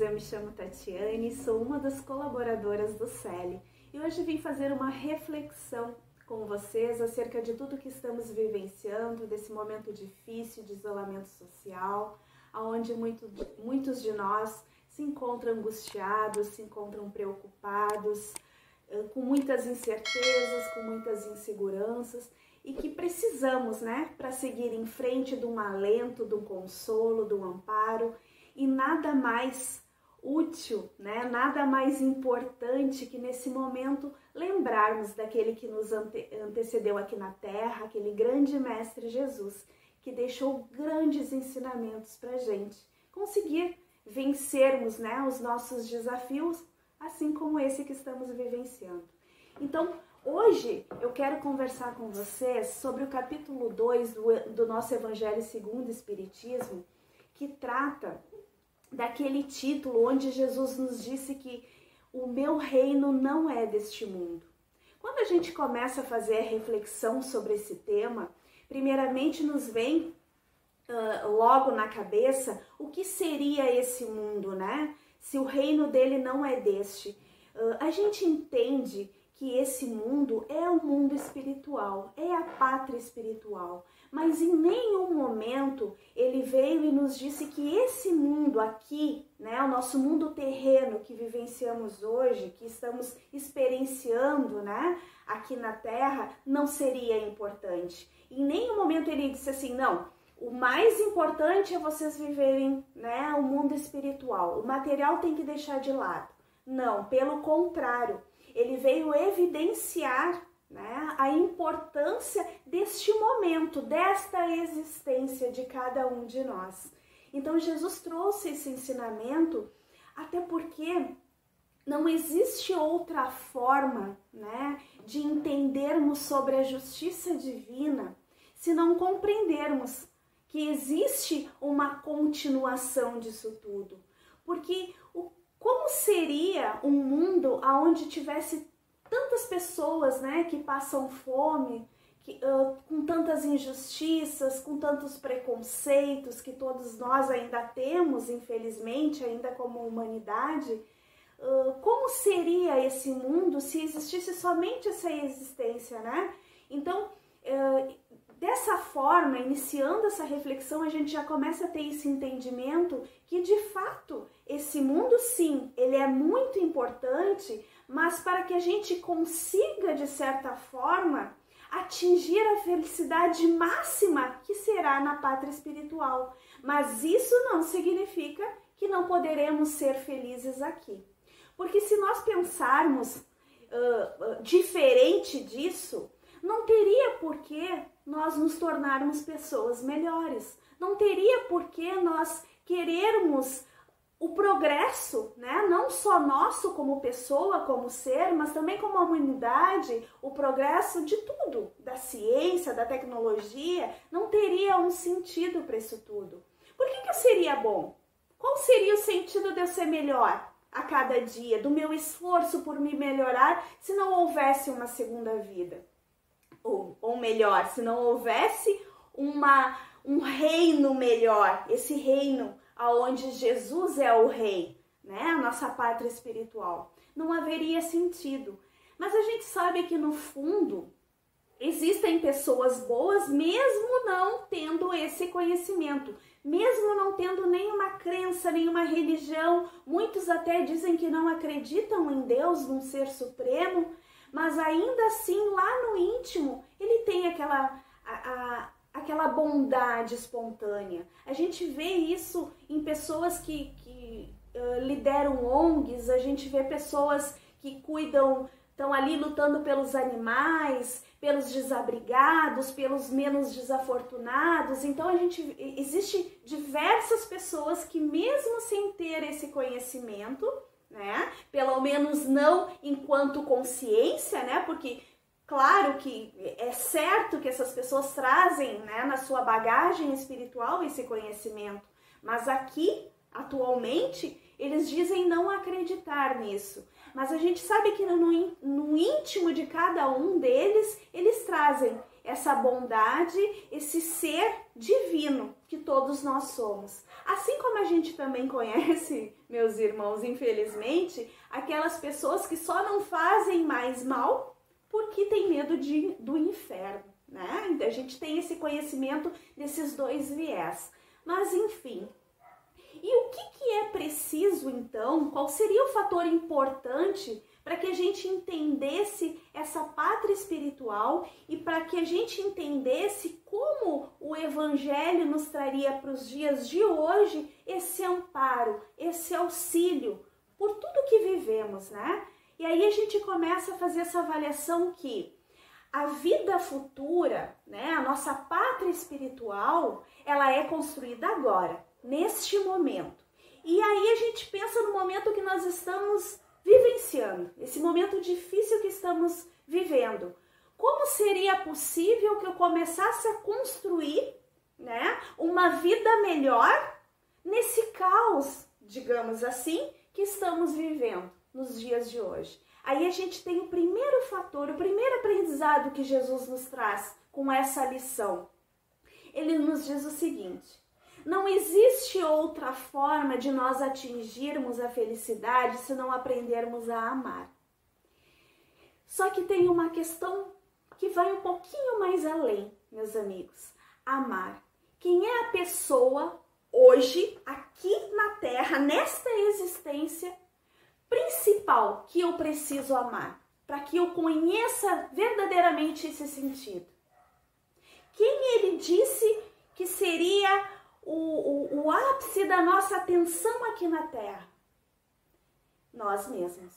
eu me chamo Tatiane, sou uma das colaboradoras do CELI e hoje vim fazer uma reflexão com vocês acerca de tudo que estamos vivenciando, desse momento difícil de isolamento social, onde muitos de nós se encontram angustiados, se encontram preocupados, com muitas incertezas, com muitas inseguranças e que precisamos, para seguir em frente de um alento, de um consolo, de um amparo e nada mais útil, nada mais importante que nesse momento lembrarmos daquele que nos antecedeu aqui na Terra, aquele grande Mestre Jesus, que deixou grandes ensinamentos para a gente conseguir vencermos os nossos desafios, assim como esse que estamos vivenciando. Então, hoje eu quero conversar com vocês sobre o capítulo 2 do nosso Evangelho segundo o Espiritismo, que trata daquele título onde Jesus nos disse que o meu reino não é deste mundo. Quando a gente começa a fazer a reflexão sobre esse tema, primeiramente nos vem logo na cabeça o que seria esse mundo, se o reino dele não é deste. A gente entende que esse mundo é o mundo espiritual, é a pátria espiritual, mas em nenhum momento ele veio e nos disse que esse mundo aqui, o nosso mundo terreno que vivenciamos hoje, que estamos experienciando, aqui na Terra, não seria importante. Em nenhum momento ele disse assim, não, o mais importante é vocês viverem, o mundo espiritual, o material tem que deixar de lado. Não, pelo contrário, ele veio evidenciar a importância deste momento, desta existência de cada um de nós. Então Jesus trouxe esse ensinamento, até porque não existe outra forma de entendermos sobre a justiça divina se não compreendermos que existe uma continuação disso tudo. Porque como seria um mundo onde tivesse tantas pessoas que passam fome, com tantas injustiças, com tantos preconceitos que todos nós ainda temos, infelizmente, ainda como humanidade? Como seria esse mundo se existisse somente essa existência, Então, dessa forma, iniciando essa reflexão, a gente já começa a ter esse entendimento que, de fato, esse mundo, sim, ele é muito importante, mas para que a gente consiga, de certa forma, atingir a felicidade máxima que será na pátria espiritual. Mas isso não significa que não poderemos ser felizes aqui. Porque se nós pensarmos diferente disso, não teria por que nós nos tornarmos pessoas melhores. Não teria por que nós querermos o progresso, não só nosso como pessoa, como ser, mas também como humanidade, o progresso de tudo, da ciência, da tecnologia, não teria um sentido para isso tudo. Por que eu seria bom? Qual seria o sentido de eu ser melhor a cada dia, do meu esforço por me melhorar, se não houvesse uma segunda vida? Ou melhor, se não houvesse um reino melhor, esse reino onde Jesus é o rei, a nossa pátria espiritual, não haveria sentido. Mas a gente sabe que no fundo existem pessoas boas mesmo não tendo esse conhecimento, mesmo não tendo nenhuma crença, nenhuma religião. Muitos até dizem que não acreditam em Deus, num ser supremo, mas ainda assim, lá no íntimo, ele tem aquela bondade espontânea. A gente vê isso em pessoas que lideram ONGs, a gente vê pessoas que estão ali lutando pelos animais, pelos desabrigados, pelos menos desafortunados. Então, existe diversas pessoas que mesmo sem ter esse conhecimento, pelo menos não enquanto consciência, porque claro que é certo que essas pessoas trazem na sua bagagem espiritual esse conhecimento, mas aqui, atualmente, eles dizem não acreditar nisso. Mas a gente sabe que no íntimo de cada um deles, eles trazem essa bondade, esse ser divino que todos nós somos. Assim como a gente também conhece, meus irmãos, infelizmente, aquelas pessoas que só não fazem mais mal porque tem medo do inferno, né? Então, a gente tem esse conhecimento desses dois viés. Mas, enfim, e o que é preciso, então? Qual seria o fator importante para que a gente entendesse essa pátria espiritual e para que a gente entendesse como o Evangelho nos traria para os dias de hoje esse amparo, esse auxílio por tudo que vivemos, né? E aí a gente começa a fazer essa avaliação que a vida futura, né, a nossa pátria espiritual, ela é construída agora, neste momento. E aí a gente pensa no momento que nós estamos vivenciando, esse momento difícil que estamos vivendo. Como seria possível que eu começasse a construir, né, uma vida melhor nesse caos, digamos assim, que estamos vivendo nos dias de hoje? Aí a gente tem o primeiro fator, o primeiro aprendizado que Jesus nos traz com essa lição. Ele nos diz o seguinte: não existe outra forma de nós atingirmos a felicidade se não aprendermos a amar. Só que tem uma questão que vai um pouquinho mais além, meus amigos. Amar. Quem é a pessoa hoje, aqui na Terra, nesta existência principal que eu preciso amar? Para que eu conheça verdadeiramente esse sentido. Quem ele disse que seria o ápice da nossa atenção aqui na Terra? Nós mesmos.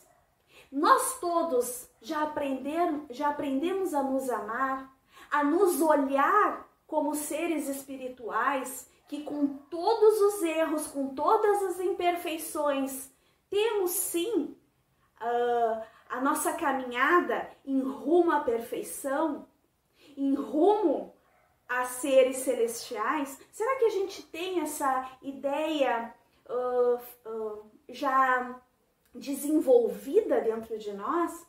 Nós todos já aprendemos a nos amar, a nos olhar como seres espirituais que com todos os erros, com todas as imperfeições, temos sim a nossa caminhada em rumo à perfeição, em rumo a seres celestiais. Será que a gente tem essa ideia já desenvolvida dentro de nós?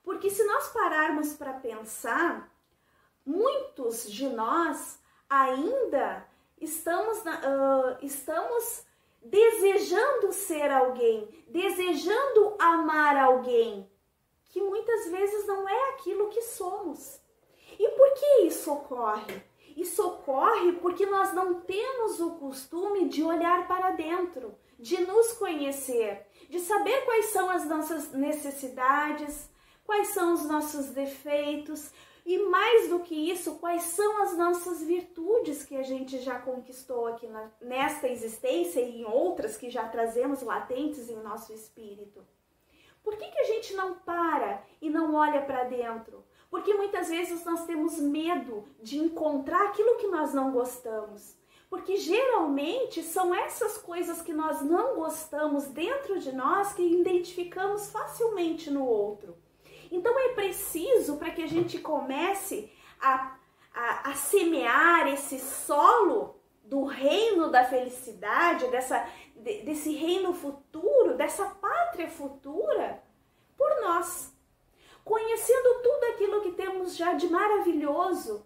Porque se nós pararmos para pensar, muitos de nós ainda estamos desejando ser alguém, desejando amar alguém, que muitas vezes não é aquilo que somos. E por que isso ocorre? Isso ocorre porque nós não temos o costume de olhar para dentro, de nos conhecer, de saber quais são as nossas necessidades, quais são os nossos defeitos e, mais do que isso, quais são as nossas virtudes que a gente já conquistou aqui nesta existência e em outras que já trazemos latentes em nosso espírito. Por que a gente não para e não olha para dentro? Porque muitas vezes nós temos medo de encontrar aquilo que nós não gostamos. Porque geralmente são essas coisas que nós não gostamos dentro de nós que identificamos facilmente no outro. Então é preciso, para que a gente comece a semear esse solo do reino da felicidade, desse reino futuro, dessa pátria futura, por nós. Conhecendo tudo aquilo que temos já de maravilhoso,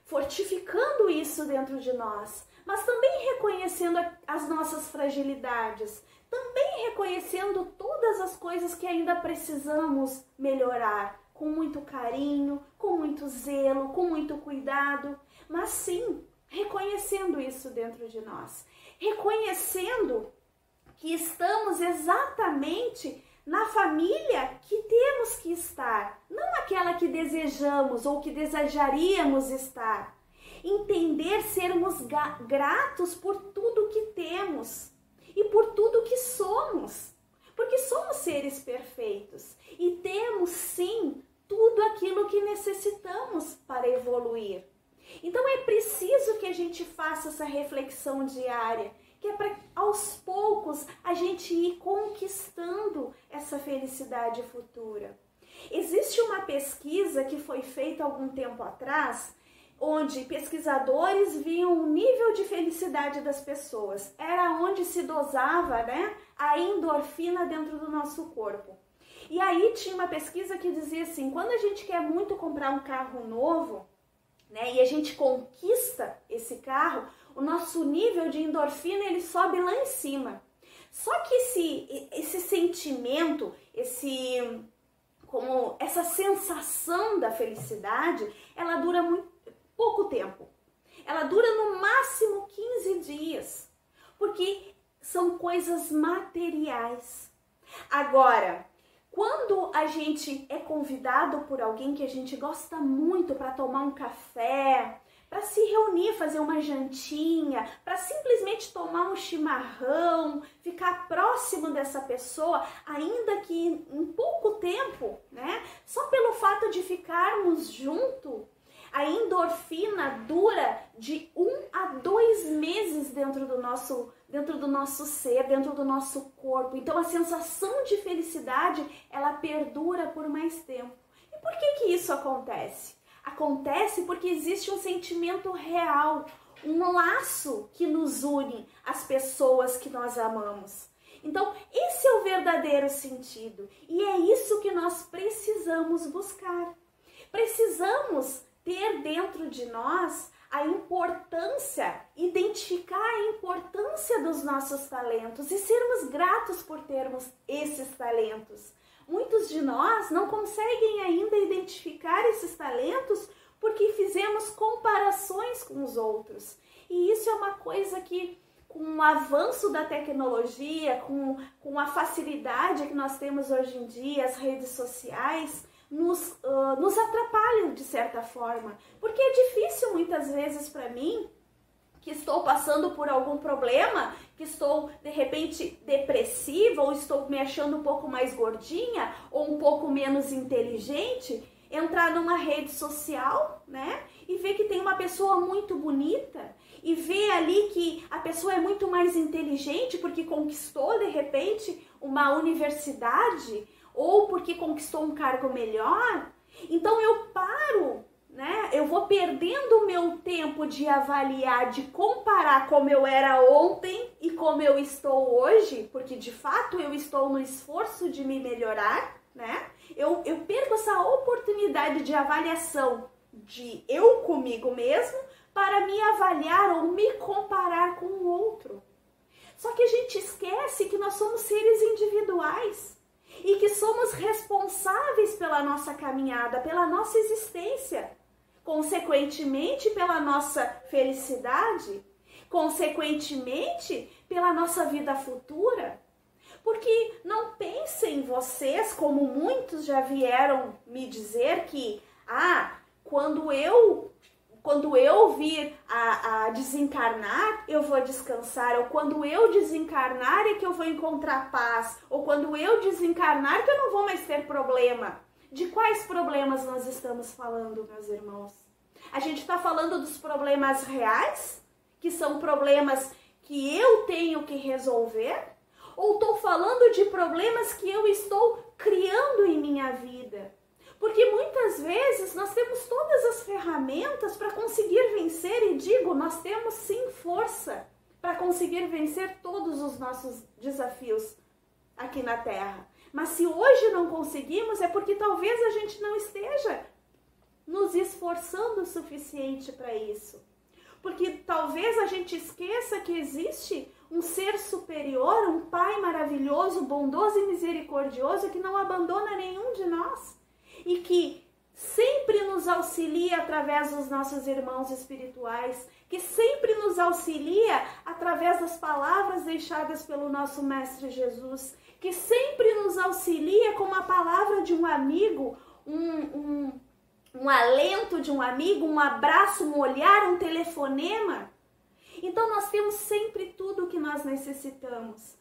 fortificando isso dentro de nós, mas também reconhecendo as nossas fragilidades, também reconhecendo todas as coisas que ainda precisamos melhorar, com muito carinho, com muito zelo, com muito cuidado, mas sim, reconhecendo isso dentro de nós, reconhecendo que estamos exatamente na família que temos que estar, não aquela que desejamos ou que desejaríamos estar. Entender sermos gratos por tudo que temos e por tudo que somos, porque somos seres perfeitos e temos sim tudo aquilo que necessitamos para evoluir. Então é preciso que a gente faça essa reflexão diária, que é para aos poucos a gente ir conquistando essa felicidade futura. Existe uma pesquisa que foi feita há algum tempo atrás, onde pesquisadores viam o nível de felicidade das pessoas. Era onde se dosava, né, a endorfina dentro do nosso corpo. E aí tinha uma pesquisa que dizia assim, quando a gente quer muito comprar um carro novo, né, e a gente conquista esse carro, o nosso nível de endorfina ele sobe lá em cima. Só que esse sentimento, como essa sensação da felicidade, ela dura muito pouco tempo. Ela dura no máximo 15 dias, porque são coisas materiais. Agora, quando a gente é convidado por alguém que a gente gosta muito para tomar um café, para se reunir, fazer uma jantinha, para simplesmente tomar um chimarrão, ficar próximo dessa pessoa, ainda que em pouco tempo, né? Só pelo fato de ficarmos juntos, a endorfina dura de 1 a 2 meses dentro do nosso ser, dentro do nosso corpo. Então a sensação de felicidade, ela perdura por mais tempo. E por que isso acontece? Acontece porque existe um sentimento real, um laço que nos une às pessoas que nós amamos. Então, esse é o verdadeiro sentido e é isso que nós precisamos buscar. Precisamos ter dentro de nós a importância, identificar a importância dos nossos talentos e sermos gratos por termos esses talentos. Muitos de nós não conseguem ainda identificar esses talentos porque fizemos comparações com os outros. E isso é uma coisa que, com o avanço da tecnologia, com a facilidade que nós temos hoje em dia, as redes sociais, nos atrapalham de certa forma. Porque é difícil muitas vezes para mim, que estou passando por algum problema, que estou de repente depressiva, ou estou me achando um pouco mais gordinha, ou um pouco menos inteligente, entrar numa rede social, né? E ver que tem uma pessoa muito bonita, e ver ali que a pessoa é muito mais inteligente porque conquistou de repente uma universidade, ou porque conquistou um cargo melhor. Então eu paro, né? Eu vou perdendo o meu tempo de avaliar, de comparar como eu era ontem e como eu estou hoje, porque de fato eu estou no esforço de me melhorar, né? Eu perco essa oportunidade de avaliação de eu comigo mesmo para me avaliar ou me comparar com o outro. Só que a gente esquece que nós somos seres individuais e que somos responsáveis pela nossa caminhada, pela nossa existência. Consequentemente, pela nossa felicidade, consequentemente, pela nossa vida futura. Porque não pensem vocês, como muitos já vieram me dizer, que quando eu vir a desencarnar, eu vou descansar, ou quando eu desencarnar é que eu vou encontrar paz, ou quando eu desencarnar que eu não vou mais ter problema. De quais problemas nós estamos falando, meus irmãos? A gente está falando dos problemas reais, que são problemas que eu tenho que resolver? Ou estou falando de problemas que eu estou criando em minha vida? Porque muitas vezes nós temos todas as ferramentas para conseguir vencer, e digo, nós temos sim força para conseguir vencer todos os nossos desafios aqui na Terra. Mas se hoje não conseguimos, é porque talvez a gente não esteja nos esforçando o suficiente para isso. Porque talvez a gente esqueça que existe um ser superior, um Pai maravilhoso, bondoso e misericordioso que não abandona nenhum de nós e que sempre nos auxilia através dos nossos irmãos espirituais, que sempre nos auxilia através das palavras deixadas pelo nosso Mestre Jesus, que sempre nos auxilia com a palavra de um amigo, um alento de um amigo, um abraço, um olhar, um telefonema. Então nós temos sempre tudo o que nós necessitamos.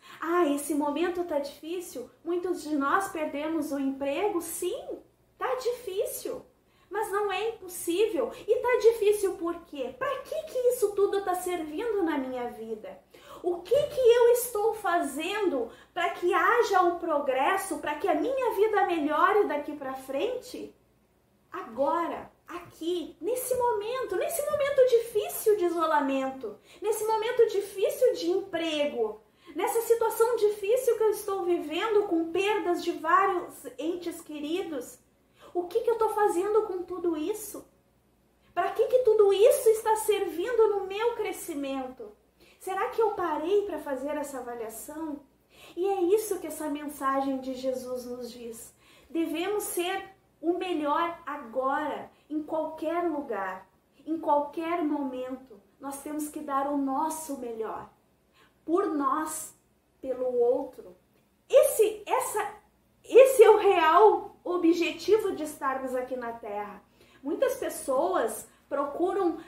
Esse momento tá difícil, muitos de nós perdemos o emprego, sim, tá difícil, mas não é impossível. E tá difícil por quê? Para que isso tudo tá servindo na minha vida? O que eu estou fazendo para que haja um progresso, para que a minha vida melhore daqui para frente? Agora, aqui, nesse momento difícil de isolamento, nesse momento difícil de emprego, nessa situação difícil que eu estou vivendo com perdas de vários entes queridos, o que eu estou fazendo com tudo isso? Para que tudo isso está servindo no meu crescimento? Será que eu parei para fazer essa avaliação? E é isso que essa mensagem de Jesus nos diz. Devemos ser o melhor agora, em qualquer lugar, em qualquer momento. Nós temos que dar o nosso melhor. Por nós, pelo outro. Esse é o real objetivo de estarmos aqui na Terra. Muitas pessoas procuram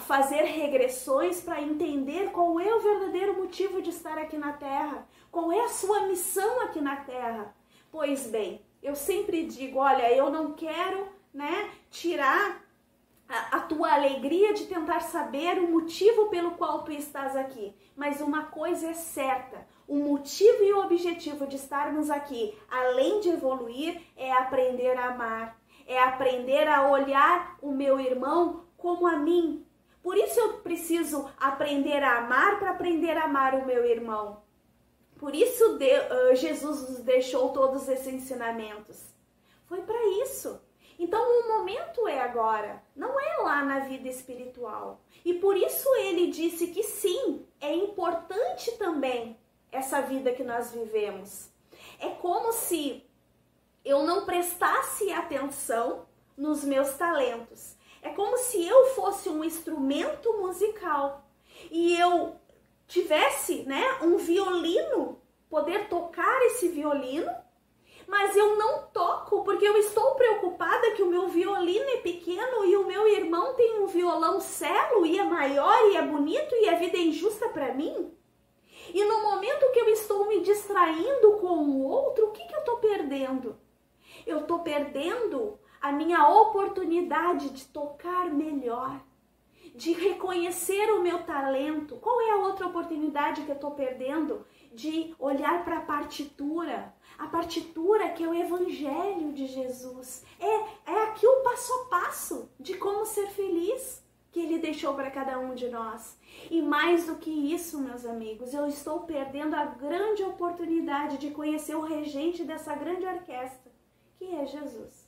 fazer regressões para entender qual é o verdadeiro motivo de estar aqui na Terra, qual é a sua missão aqui na Terra. Pois bem, eu sempre digo, olha, eu não quero, tirar a tua alegria de tentar saber o motivo pelo qual tu estás aqui. Mas uma coisa é certa, o motivo e o objetivo de estarmos aqui, além de evoluir, é aprender a amar. É aprender a olhar o meu irmão como a mim. Por isso eu preciso aprender a amar para aprender a amar o meu irmão. Por isso Jesus nos deixou todos esses ensinamentos. Foi para isso. Então o momento é agora, não é lá na vida espiritual. E por isso ele disse que sim, é importante também essa vida que nós vivemos. É como se eu não prestasse atenção nos meus talentos. É como se eu fosse um instrumento musical e eu tivesse, um violino, poder tocar esse violino, mas eu não toco porque eu estou preocupada que o meu violino é pequeno e o meu irmão tem um violão cello e é maior e é bonito e a vida é injusta para mim. E no momento que eu estou me distraindo com o outro, o que eu estou perdendo? Eu estou perdendo a minha oportunidade de tocar melhor, de reconhecer o meu talento. Qual é a outra oportunidade que eu estou perdendo? De olhar para a partitura que é o Evangelho de Jesus. É aqui o passo a passo de como ser feliz que Ele deixou para cada um de nós. E mais do que isso, meus amigos, eu estou perdendo a grande oportunidade de conhecer o regente dessa grande orquestra, que é Jesus.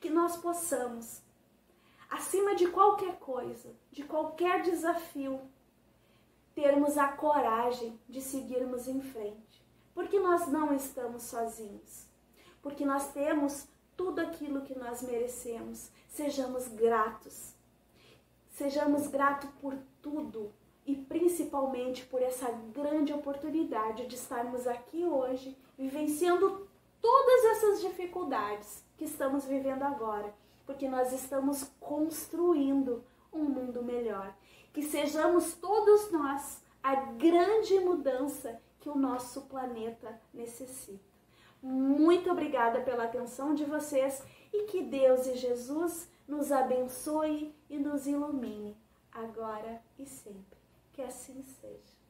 Que nós possamos, acima de qualquer coisa, de qualquer desafio, termos a coragem de seguirmos em frente. Porque nós não estamos sozinhos. Porque nós temos tudo aquilo que nós merecemos. Sejamos gratos. Sejamos gratos por tudo. E principalmente por essa grande oportunidade de estarmos aqui hoje, vivenciando todas essas dificuldades que estamos vivendo agora, porque nós estamos construindo um mundo melhor. Que sejamos todos nós a grande mudança que o nosso planeta necessita. Muito obrigada pela atenção de vocês e que Deus e Jesus nos abençoe e nos ilumine, agora e sempre. Que assim seja.